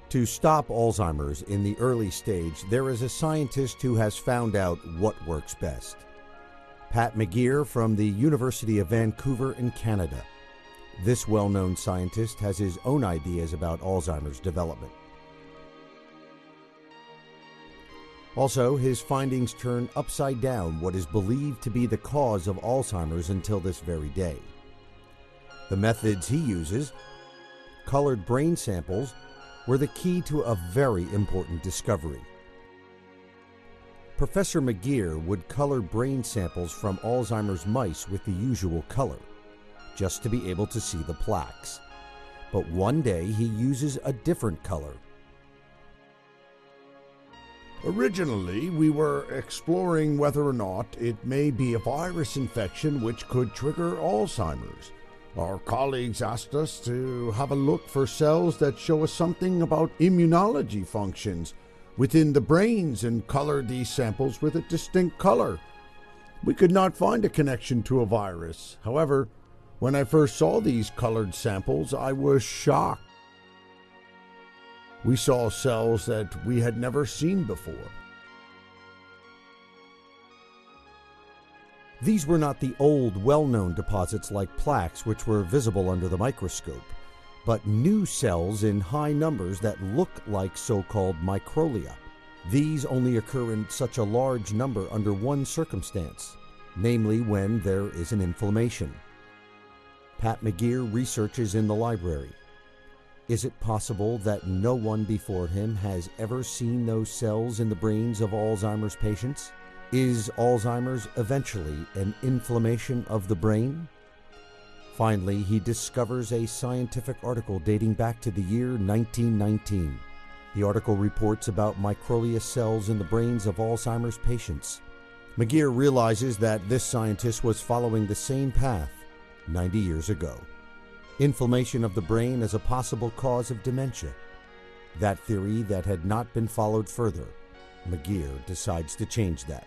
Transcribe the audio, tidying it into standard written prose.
To stop Alzheimer's in the early stage, there is a scientist who has found out what works best. Pat McGeer from the University of Vancouver in Canada. This well-known scientist has his own ideas about Alzheimer's development. Also, his findings turn upside down what is believed to be the cause of Alzheimer's until this very day. The methods he uses, colored brain samples, were the key to a very important discovery. Professor McGeer would color brain samples from Alzheimer's mice with the usual color, just to be able to see the plaques. But one day he uses a different color. Originally, we were exploring whether or not it may be a virus infection which could trigger Alzheimer's. Our colleagues asked us to have a look for cells that show us something about immunology functions within the brains and color these samples with a distinct color. We could not find a connection to a virus. However, when I first saw these colored samples, I was shocked. We saw cells that we had never seen before. These were not the old, well-known deposits like plaques which were visible under the microscope, but new cells in high numbers that look like so-called microglia. These only occur in such a large number under one circumstance, namely when there is an inflammation. Pat McGeer researches in the library. Is it possible that no one before him has ever seen those cells in the brains of Alzheimer's patients? Is Alzheimer's eventually an inflammation of the brain? Finally, he discovers a scientific article dating back to the year 1919. The article reports about microglia cells in the brains of Alzheimer's patients. McGeer realizes that this scientist was following the same path 90 years ago. Inflammation of the brain as a possible cause of dementia. That theory that had not been followed further, McGeer decides to change that.